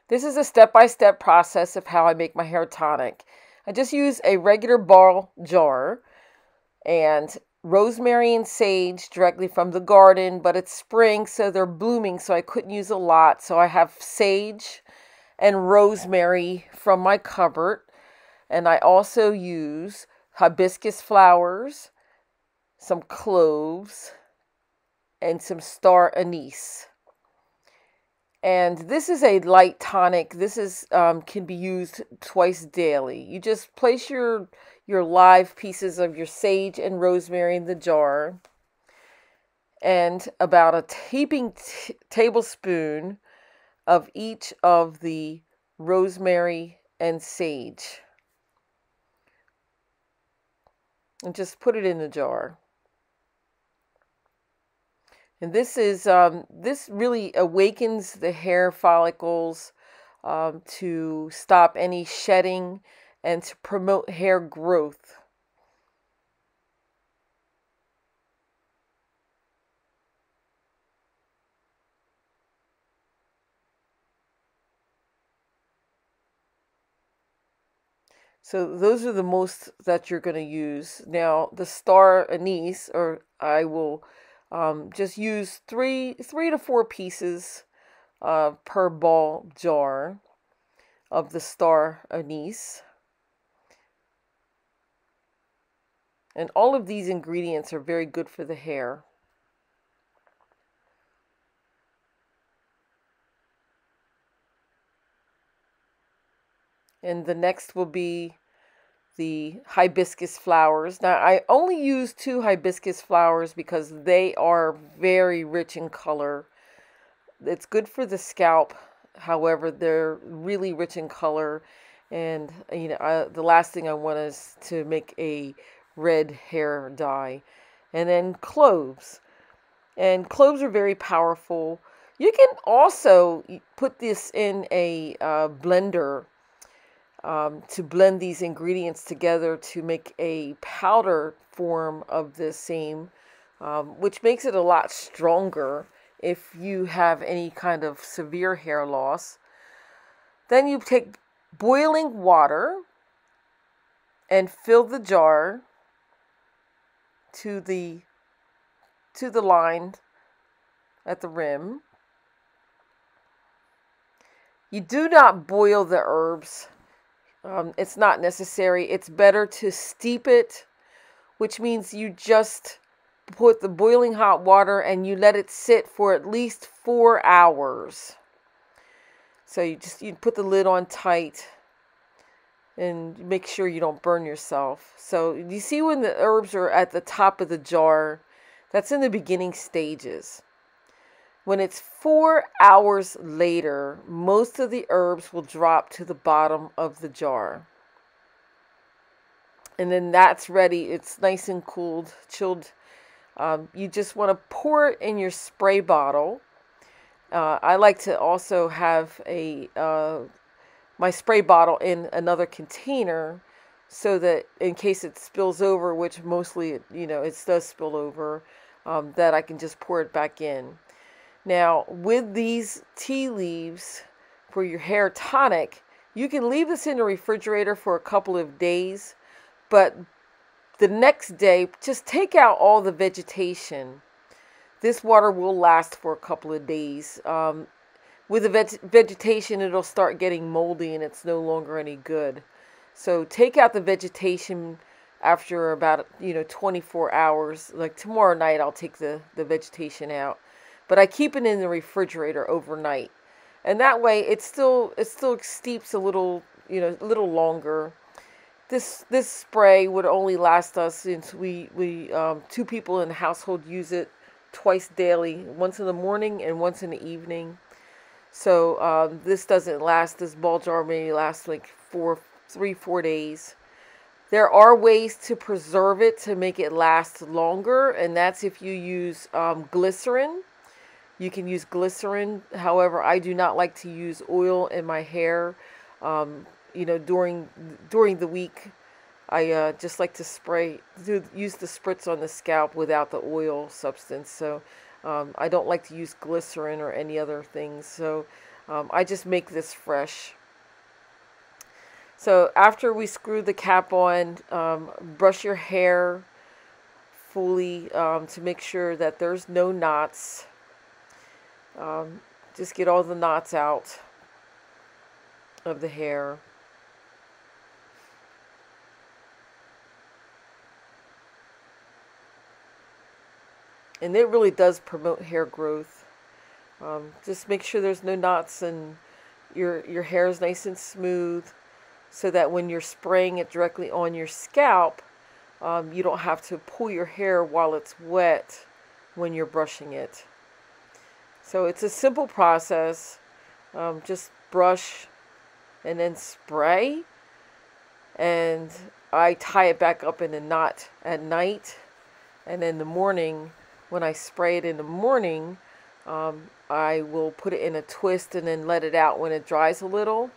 This is a step-by-step process of how I make my hair tonic. I just use a regular ball jar and rosemary and sage directly from the garden, but it's spring, so they're blooming, so I couldn't use a lot. So I have sage and rosemary from my cupboard, and I also use hibiscus flowers, some cloves, and some star anise. And this is a light tonic. This is can be used twice daily. You just place your live pieces of your sage and rosemary in the jar, and about a heaping tablespoon of each of the rosemary and sage, and just put it in the jar. And this is this really awakens the hair follicles to stop any shedding and to promote hair growth. So those are the most that you're going to use. Now the star anise, or I will just use three to four pieces per ball jar of the star anise. And all of these ingredients are very good for the hair. And the next will be the hibiscus flowers. Now, I only use 2 hibiscus flowers because they are very rich in color. It's good for the scalp. However, they're really rich in color. And, you know, the last thing I want is to make a red hair dye. And then cloves. And cloves are very powerful. You can also put this in a blender to blend these ingredients together to make a powder form of the same, which makes it a lot stronger if you have any kind of severe hair loss. Then you take boiling water and fill the jar to the line at the rim. You do not boil the herbs. It's not necessary. It's better to steep it, which means you just put the boiling hot water and you let it sit for at least 4 hours. So you put the lid on tight and make sure you don't burn yourself. So you see when the herbs are at the top of the jar, that's in the beginning stages. When it's 4 hours later, most of the herbs will drop to the bottom of the jar. And then that's ready. It's nice and cooled, chilled. You just want to pour it in your spray bottle. I like to also have my spray bottle in another container so that in case it spills over, which mostly it does spill over, that I can just pour it back in. Now, with these tea leaves for your hair tonic, you can leave this in the refrigerator for a couple of days, but the next day, just take out all the vegetation. This water will last for a couple of days. With the vegetation, it'll start getting moldy and it's no longer any good. So take out the vegetation after about 24 hours. Like tomorrow night, I'll take the vegetation out. But I keep it in the refrigerator overnight, and that way it still steeps a little longer. This spray would only last us since we 2 people in the household use it twice daily, once in the morning and once in the evening. So this doesn't last. This ball jar may last like 4 days. There are ways to preserve it to make it last longer, and that's if you use glycerin. You can use glycerin. However, I do not like to use oil in my hair. During the week, I just like to use the spritz on the scalp without the oil substance. So I don't like to use glycerin or any other things. So I just make this fresh. So after we screw the cap on, brush your hair fully to make sure that there's no knots. Just get all the knots out of the hair. And it really does promote hair growth. Just make sure there's no knots and your hair is nice and smooth, so that when you're spraying it directly on your scalp, you don't have to pull your hair while it's wet when you're brushing it. So it's a simple process. Just brush and then spray. And I tie it back up in a knot at night. And in the morning, when I spray it in the morning, I will put it in a twist and then let it out when it dries a little.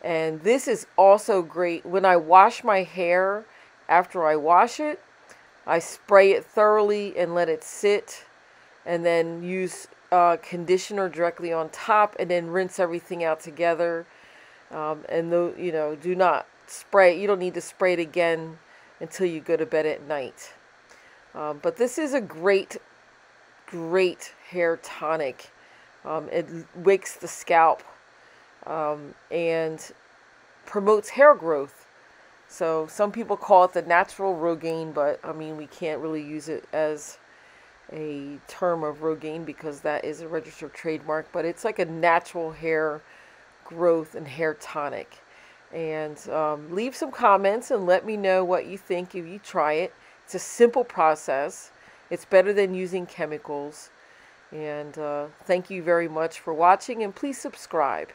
And this is also great when I wash my hair. After I wash it, I spray it thoroughly and let it sit, and then use conditioner directly on top, and then rinse everything out together. Do not spray. You don't need to spray it again until you go to bed at night. But this is a great hair tonic. It wakes the scalp and promotes hair growth. So some people call it the natural Rogaine, but I mean, we can't really use it as a term of Rogaine because that is a registered trademark, but it's like a natural hair growth and hair tonic. And leave some comments and let me know what you think if you try it. It's a simple process. It's better than using chemicals. And thank you very much for watching, and please subscribe.